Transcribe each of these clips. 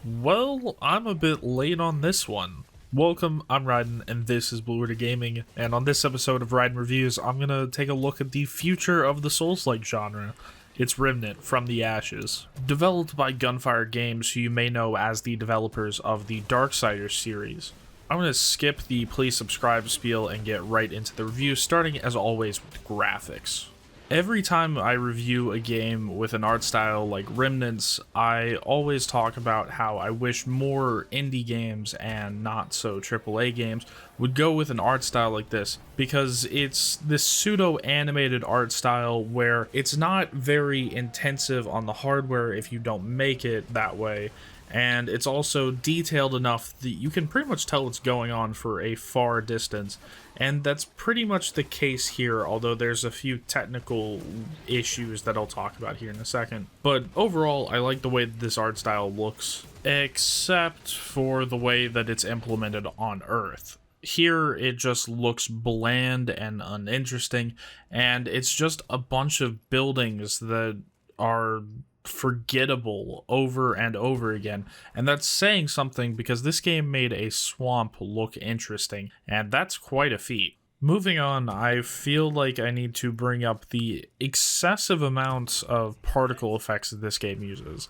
Well, I'm a bit late on this one. Welcome, I'm Raiden, and this is Blue Order Gaming, and on this episode of Raiden Reviews, I'm gonna take a look at the future of the Souls-like genre. It's Remnant from the Ashes. Developed by Gunfire Games, who you may know as the developers of the Darksiders series. I'm gonna skip the please subscribe spiel and get right into the review, starting as always with graphics. Every time I review a game with an art style like Remnant's, I always talk about how I wish more indie games and not so AAA games would go with an art style like this, because it's this pseudo-animated art style where it's not very intensive on the hardware if you don't make it that way, and it's also detailed enough that you can pretty much tell what's going on for a far distance. And that's pretty much the case here, although there's a few technical issues that I'll talk about here in a second. But overall, I like the way that this art style looks, except for the way that it's implemented on Earth. Here, it just looks bland and uninteresting, and it's just a bunch of buildings that are forgettable over and over again, and that's saying something because this game made a swamp look interesting, and that's quite a feat. Moving on, I feel like I need to bring up the excessive amounts of particle effects that this game uses.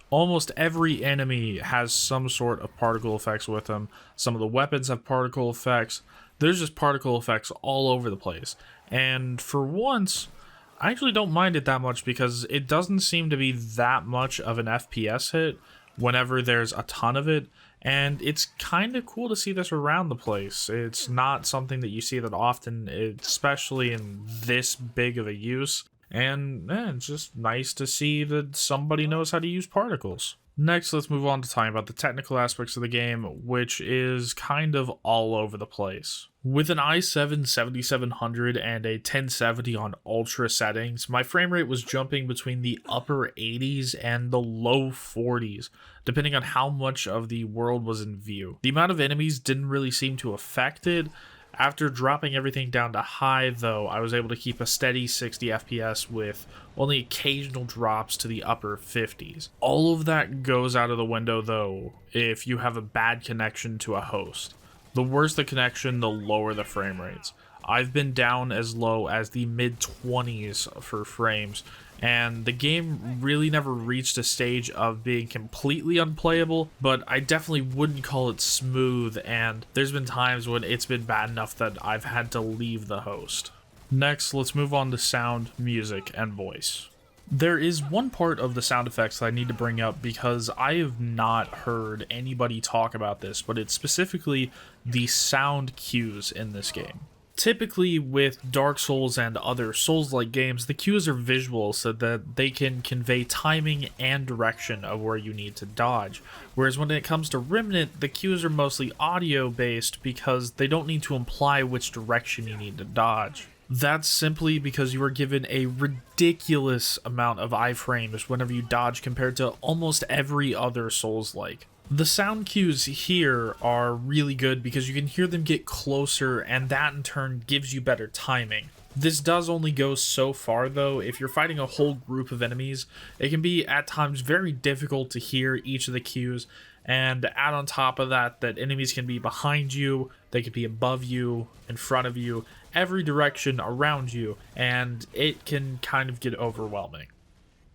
Almost every enemy has some sort of particle effects with them. Some of the weapons have particle effects. There's just particle effects all over the place, and for once I actually don't mind it that much because it doesn't seem to be that much of an FPS hit whenever there's a ton of it, and it's kind of cool to see this around the place. It's not something that you see that often, especially in this big of a use, and it's just nice to see that somebody knows how to use particles. Next, let's move on to talking about the technical aspects of the game, which is kind of all over the place. With an i7-7700 and a 1070 on ultra settings, my frame rate was jumping between the upper 80s and the low 40s, depending on how much of the world was in view. The amount of enemies didn't really seem to affect it. After dropping everything down to high, though, I was able to keep a steady 60 FPS with only occasional drops to the upper 50s. All of that goes out of the window, though, if you have a bad connection to a host. The worse the connection, the lower the frame rates. I've been down as low as the mid-20s for frames, and the game really never reached a stage of being completely unplayable, but I definitely wouldn't call it smooth, and there's been times when it's been bad enough that I've had to leave the host. Next, let's move on to sound, music, and voice. There is one part of the sound effects that I need to bring up because I have not heard anybody talk about this, but it's specifically the sound cues in this game. Typically, with Dark Souls and other Souls-like games, the cues are visual so that they can convey timing and direction of where you need to dodge. Whereas when it comes to Remnant, the cues are mostly audio-based because they don't need to imply which direction you need to dodge. That's simply because you are given a ridiculous amount of iframes whenever you dodge compared to almost every other Souls-like. The sound cues here are really good because you can hear them get closer, and that in turn gives you better timing. This does only go so far though. If you're fighting a whole group of enemies, it can be at times very difficult to hear each of the cues, and add on top of that enemies can be behind you, they could be above you, in front of you, every direction around you, and it can kind of get overwhelming.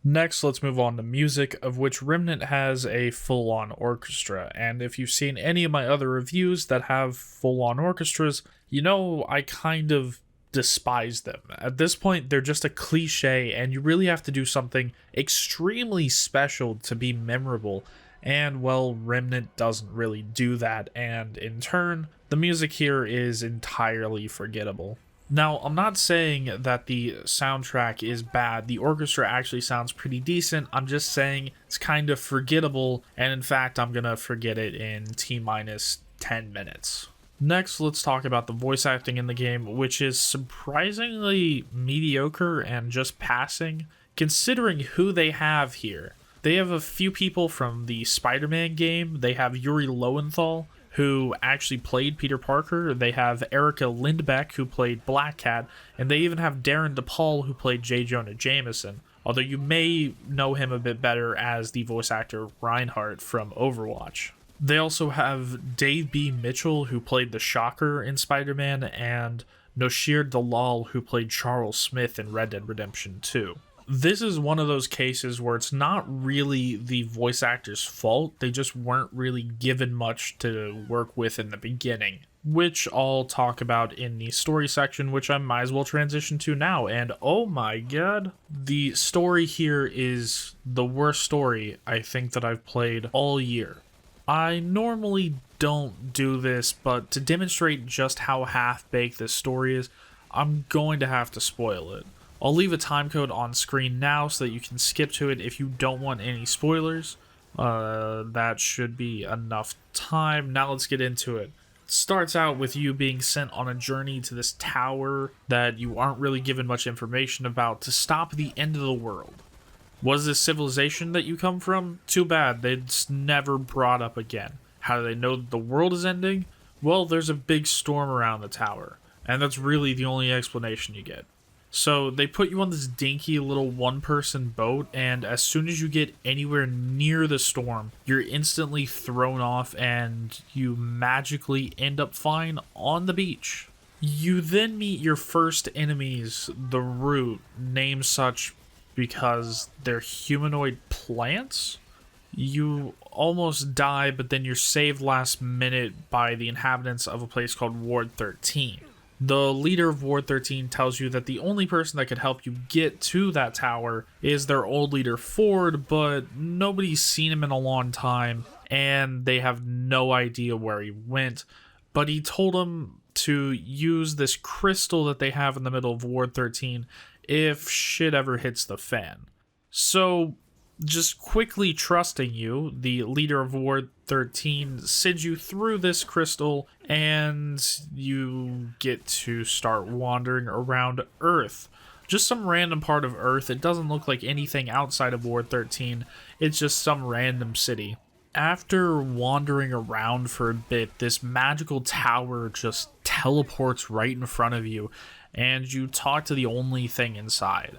Next, let's move on to music, of which Remnant has a full-on orchestra, and if you've seen any of my other reviews that have full-on orchestras, you know I kind of despise them. At this point, they're just a cliche, and you really have to do something extremely special to be memorable, and well, Remnant doesn't really do that, and in turn, the music here is entirely forgettable. Now, I'm not saying that the soundtrack is bad. The orchestra actually sounds pretty decent. I'm just saying it's kind of forgettable, and in fact, I'm gonna forget it in T-minus 10 minutes. Next, let's talk about the voice acting in the game, which is surprisingly mediocre and just passing, considering who they have here. They have a few people from the Spider-Man game. They have Yuri Lowenthal, who actually played Peter Parker. They have Erica Lindbeck, who played Black Cat, and they even have Darren DePaul, who played J. Jonah Jameson. although you may know him a bit better as the voice actor Reinhardt from Overwatch. They also have Dave B. Mitchell, who played the Shocker in Spider-Man, and Noshir Dalal, who played Charles Smith in Red Dead Redemption 2. This is one of those cases where it's not really the voice actor's fault, they just weren't really given much to work with in the beginning, which I'll talk about in the story section, which I might as well transition to now. And oh my god, the story here is the worst story I think that I've played all year. I normally don't do this, but to demonstrate just how half-baked this story is, I'm going to have to spoil it. I'll leave a timecode on screen now so that you can skip to it if you don't want any spoilers. That should be enough time. Now let's get into it. It starts out with you being sent on a journey to this tower that you aren't really given much information about to stop the end of the world. Was this civilization that you come from? Too bad, it's never brought up again. How do they know that the world is ending? Well, there's a big storm around the tower, and that's really the only explanation you get. So they put you on this dinky little one-person boat, and as soon as you get anywhere near the storm, you're instantly thrown off and you magically end up fine on the beach. You then meet your first enemies, the Root, named such because they're humanoid plants. You almost die, but then you're saved last minute by the inhabitants of a place called Ward 13. The leader of Ward 13 tells you that the only person that could help you get to that tower is their old leader Ford, but nobody's seen him in a long time, and they have no idea where he went. But he told them to use this crystal that they have in the middle of Ward 13 if shit ever hits the fan. So, just quickly trusting you, the leader of Ward 13 sends you through this crystal, and you get to start wandering around Earth. Just some random part of Earth. It doesn't look like anything outside of Ward 13. It's just some random city. After wandering around for a bit, this magical tower just teleports right in front of you, and you talk to the only thing inside.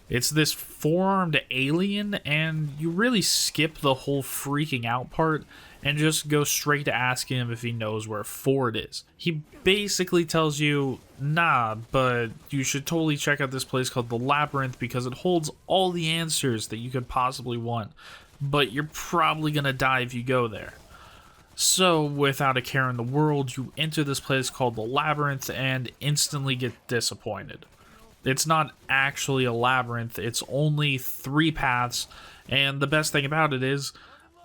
It's this four-armed alien, and you really skip the whole freaking out part and just go straight to asking him if he knows where Ford is. He basically tells you, nah, but you should totally check out this place called the Labyrinth because it holds all the answers that you could possibly want, but you're probably gonna die if you go there. So, without a care in the world, you enter this place called the Labyrinth and instantly get disappointed. It's not actually a labyrinth, it's only 3 paths, and the best thing about it is,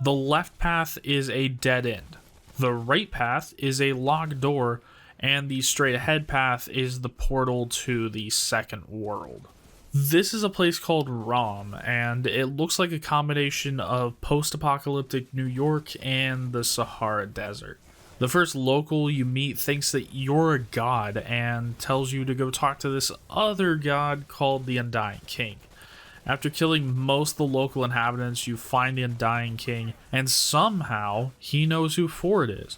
the left path is a dead end, the right path is a locked door, and the straight ahead path is the portal to the second world. This is a place called Rom, and it looks like a combination of post-apocalyptic New York and the Sahara Desert. The first local you meet thinks that you're a god and tells you to go talk to this other god called the Undying King. After killing most of the local inhabitants, you find the Undying King, and somehow he knows who Ford is.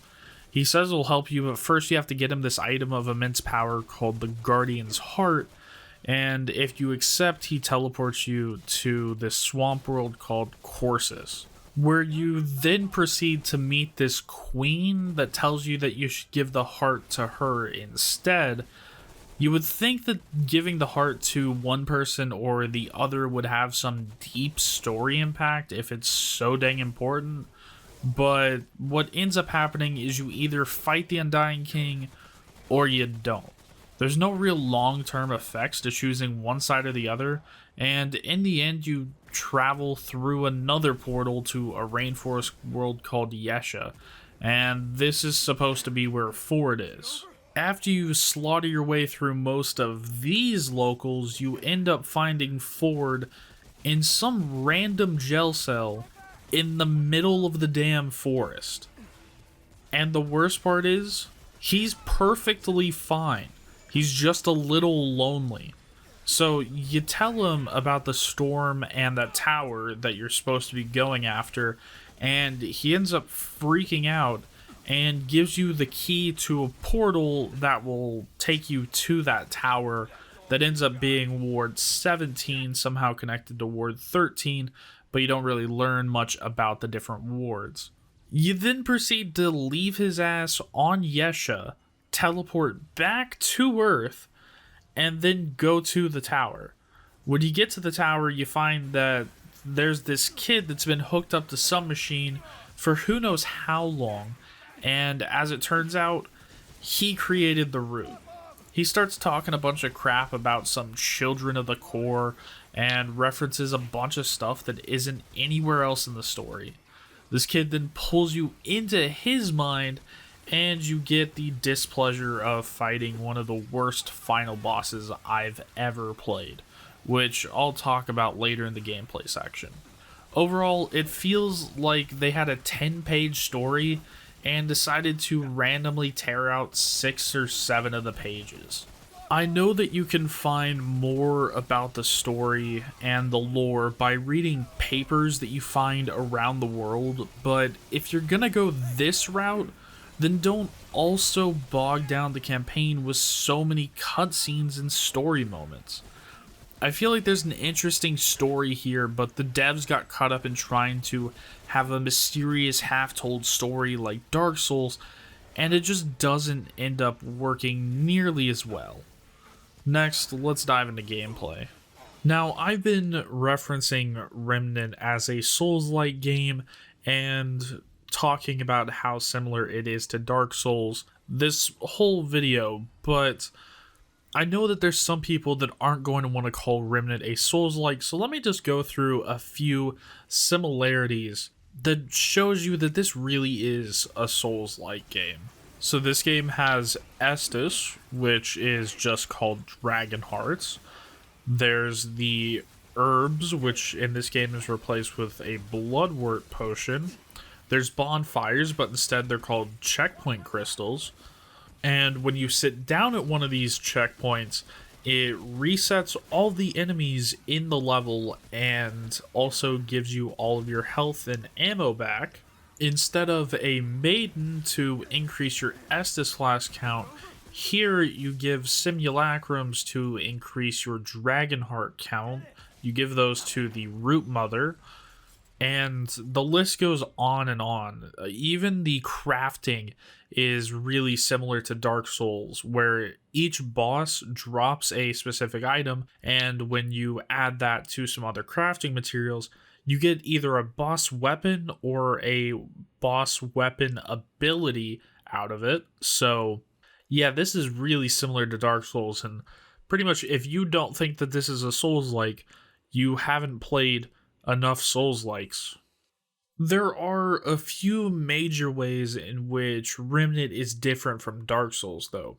He says he'll help you, but first you have to get him this item of immense power called the Guardian's Heart, and if you accept, he teleports you to this swamp world called Corsus, where you then proceed to meet this queen that tells you that you should give the heart to her instead. You would think that giving the heart to one person or the other would have some deep story impact if it's so dang important, but what ends up happening is you either fight the Undying King or you don't. There's no real long-term effects to choosing one side or the other, and in the end you travel through another portal to a rainforest world called Yesha, and this is supposed to be where Ford is. After you slaughter your way through most of these locals, you end up finding Ford in some random jail cell in the middle of the damn forest. And the worst part is, he's perfectly fine. He's just a little lonely. So you tell him about the storm and that tower that you're supposed to be going after, and he ends up freaking out and gives you the key to a portal that will take you to that tower that ends up being Ward 17, somehow connected to Ward 13, but you don't really learn much about the different wards. You then proceed to leave his ass on Yesha, teleport back to Earth, and then go to the tower. When you get to the tower, you find that there's this kid that's been hooked up to some machine for who knows how long, and as it turns out, he created the root. He starts talking a bunch of crap about some children of the core and references a bunch of stuff that isn't anywhere else in the story. This kid then pulls you into his mind, and you get the displeasure of fighting one of the worst final bosses I've ever played, which I'll talk about later in the gameplay section. Overall, it feels like they had a 10-page story and decided to randomly tear out 6 or 7 of the pages. I know that you can find more about the story and the lore by reading papers that you find around the world, but if you're gonna go this route, then don't also bog down the campaign with so many cutscenes and story moments. I feel like there's an interesting story here, but the devs got caught up in trying to have a mysterious half-told story like Dark Souls, and it just doesn't end up working nearly as well. Next, let's dive into gameplay. Now, I've been referencing Remnant as a Souls-like game and talking about how similar it is to Dark Souls this whole video, but I know that there's some people that aren't going to want to call Remnant a Souls-like, so let me just go through a few similarities that shows you that this really is a Souls-like game. So this game has Estus, which is just called Dragon Hearts. There's the herbs, which in this game is replaced with a Bloodwort potion. There's bonfires, but instead they're called checkpoint crystals. And when you sit down at one of these checkpoints, it resets all the enemies in the level and also gives you all of your health and ammo back. Instead of a maiden to increase your Estus flask count, here you give simulacrums to increase your dragon heart count. You give those to the root mother, and the list goes on and on. Even the crafting is really similar to Dark Souls, where each boss drops a specific item, and when you add that to some other crafting materials, you get either a boss weapon or a boss weapon ability out of it. So yeah, this is really similar to Dark Souls, and pretty much if you don't think that this is a Souls-like, you haven't played enough Souls-likes. There are a few major ways in which Remnant is different from Dark Souls, though.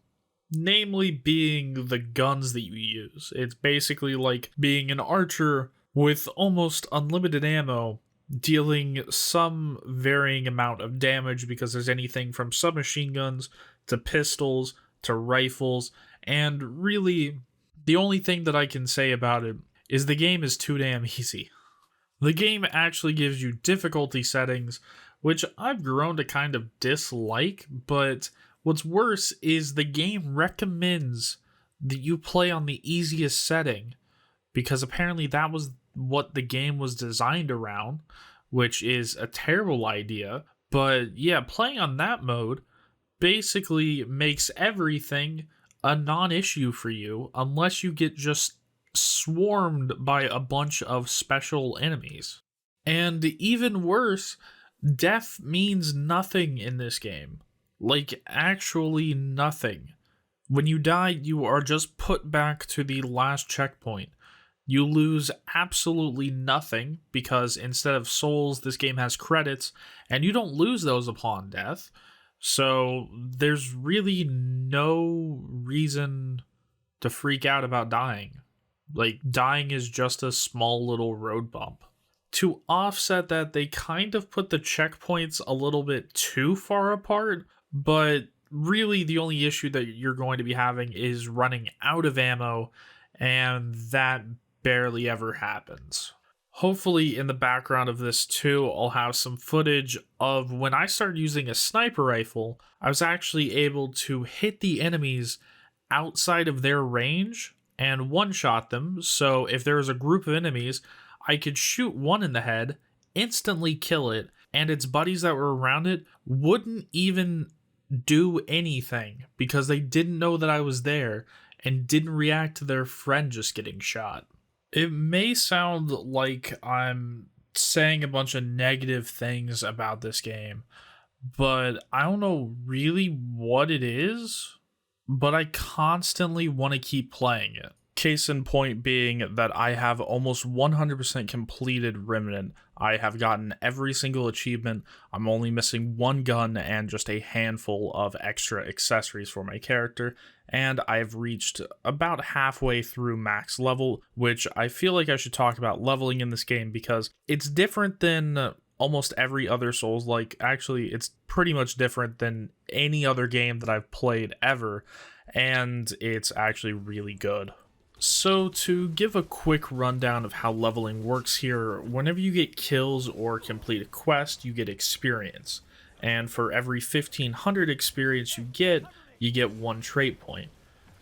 Namely being the guns that you use. It's basically like being an archer with almost unlimited ammo, dealing some varying amount of damage because there's anything from submachine guns to pistols to rifles, and really, the only thing that I can say about it is the game is too damn easy. The game actually gives you difficulty settings, which I've grown to kind of dislike, but what's worse is the game recommends that you play on the easiest setting, because apparently that was what the game was designed around, which is a terrible idea. But yeah, playing on that mode basically makes everything a non-issue for you unless you get just swarmed by a bunch of special enemies. And even worse, death means nothing in this game. Like, actually nothing. When you die, you are just put back to the last checkpoint. You lose absolutely nothing, because instead of souls, this game has credits, and you don't lose those upon death. So there's really no reason to freak out about dying. Like, dying is just a small little road bump. To offset that, they kind of put the checkpoints a little bit too far apart, but really the only issue that you're going to be having is running out of ammo, and that barely ever happens. Hopefully in the background of this too, I'll have some footage of when I started using a sniper rifle, I was actually able to hit the enemies outside of their range and one-shot them. So if there was a group of enemies, I could shoot one in the head, instantly kill it, and its buddies that were around it wouldn't even do anything because they didn't know that I was there and didn't react to their friend just getting shot. It may sound like I'm saying a bunch of negative things about this game, but I don't know really what it is, but I constantly want to keep playing it. Case in point being that I have almost 100% completed Remnant. I have gotten every single achievement. I'm only missing one gun and just a handful of extra accessories for my character, and I've reached about halfway through max level, which I feel like I should talk about leveling in this game because it's different than almost every other Souls-like. Actually, it's pretty much different than any other game that I've played ever, and it's actually really good. So to give a quick rundown of how leveling works here, whenever you get kills or complete a quest, you get experience. And for every 1500 experience you get one trait point.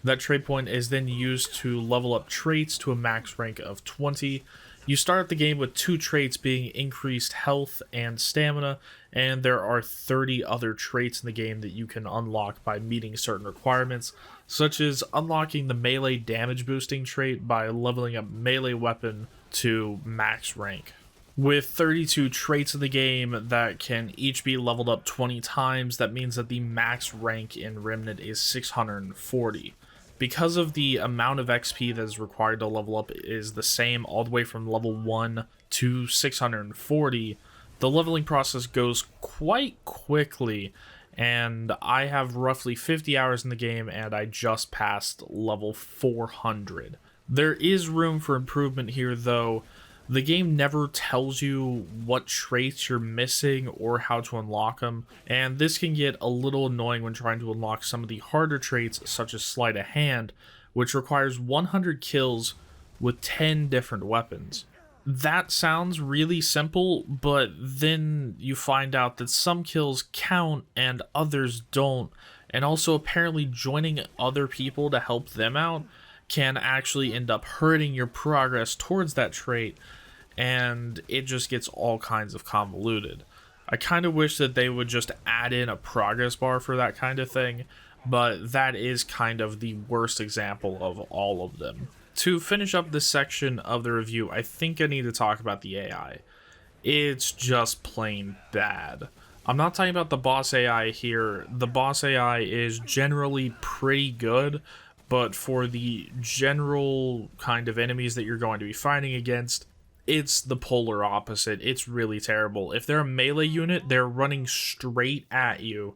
That trait point is then used to level up traits to a max rank of 20. You start the game with 2 traits being increased health and stamina, and there are 30 other traits in the game that you can unlock by meeting certain requirements, such as unlocking the melee damage boosting trait by leveling up melee weapon to max rank. With 32 traits in the game that can each be leveled up 20 times, that means that the max rank in Remnant is 640. Because of the amount of XP that is required to level up is the same all the way from level 1 to 640, the leveling process goes quite quickly, and I have roughly 50 hours in the game and I just passed level 400. There is room for improvement here though. The game never tells you what traits you're missing or how to unlock them, and this can get a little annoying when trying to unlock some of the harder traits such as sleight of hand, which requires 100 kills with 10 different weapons. That sounds really simple, but then you find out that some kills count and others don't, and also apparently joining other people to help them out can actually end up hurting your progress towards that trait, and it just gets all kinds of convoluted. I kind of wish that they would just add in a progress bar for that kind of thing, but that is kind of the worst example of all of them. To finish up this section of the review, I think I need to talk about the AI. It's just plain bad. I'm not talking about the boss AI here. The boss AI is generally pretty good, but for the general kind of enemies that you're going to be fighting against, it's the polar opposite. It's really terrible. If they're a melee unit, they're running straight at you,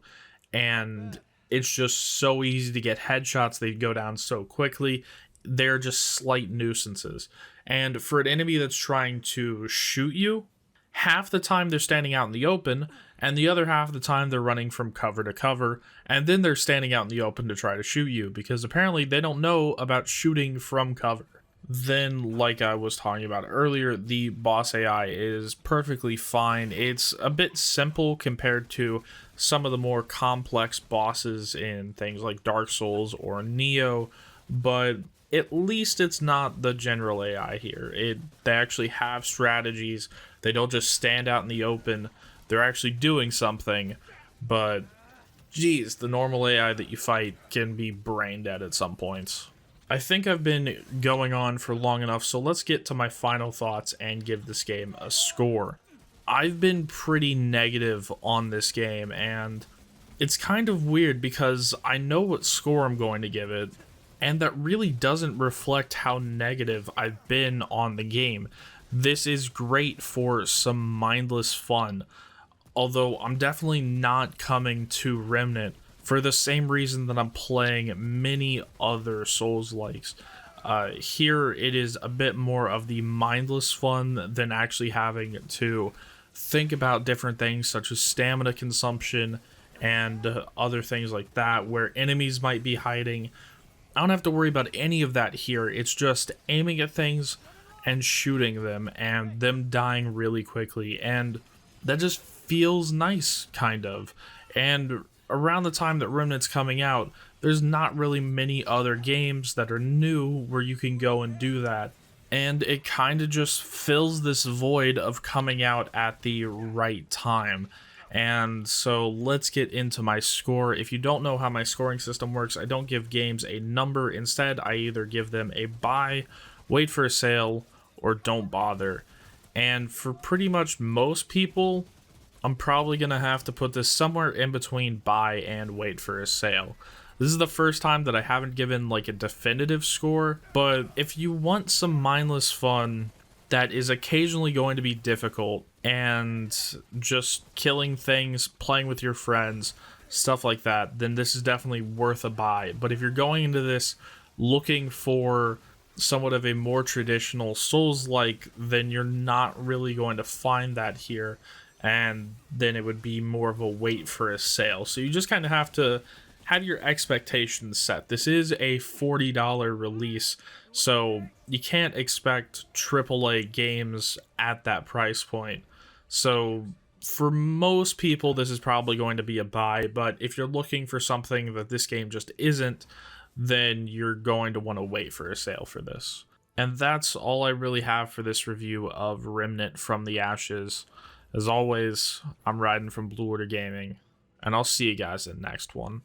and it's just so easy to get headshots. They go down so quickly. They're just slight nuisances. And for an enemy that's trying to shoot you, half the time they're standing out in the open, and the other half of the time they're running from cover to cover, and then they're standing out in the open to try to shoot you, because apparently they don't know about shooting from cover. Then, like I was talking about earlier, the boss AI is perfectly fine. It's a bit simple compared to some of the more complex bosses in things like Dark Souls or Neo, but at least it's not the general AI here. They actually have strategies. They don't just stand out in the open. They're actually doing something, but geez, the normal AI that you fight can be brain dead at some points. I think I've been going on for long enough, so let's get to my final thoughts and give this game a score. I've been pretty negative on this game, and it's kind of weird because I know what score I'm going to give it, and that really doesn't reflect how negative I've been on the game. This is great for some mindless fun, although I'm definitely not coming to Remnant for the same reason that I'm playing many other Souls-likes. Here it is a bit more of the mindless fun than actually having to think about different things such as stamina consumption and other things like that, where enemies might be hiding. I don't have to worry about any of that here. It's just aiming at things and shooting them and them dying really quickly, and that just feels nice, kind of. And around the time that Remnant's coming out, there's not really many other games that are new where you can go and do that. And it kind of just fills this void of coming out at the right time. And so let's get into my score. If you don't know how my scoring system works, I don't give games a number. Instead, I either give them a buy, wait for a sale, or don't bother. And for pretty much most people, I'm probably going to have to put this somewhere in between buy and wait for a sale. This is the first time that I haven't given like a definitive score, but if you want some mindless fun that is occasionally going to be difficult and just killing things, playing with your friends, stuff like that, then this is definitely worth a buy. But if you're going into this looking for somewhat of a more traditional Souls-like, then you're not really going to find that here, and then it would be more of a wait for a sale. So you just kind of have to have your expectations set. This is a $40 release, so you can't expect AAA games at that price point. So for most people, this is probably going to be a buy, but if you're looking for something that this game just isn't, then you're going to want to wait for a sale for this. And that's all I really have for this review of Remnant from the Ashes. As always, I'm Raiden from Blue Order Gaming, and I'll see you guys in the next one.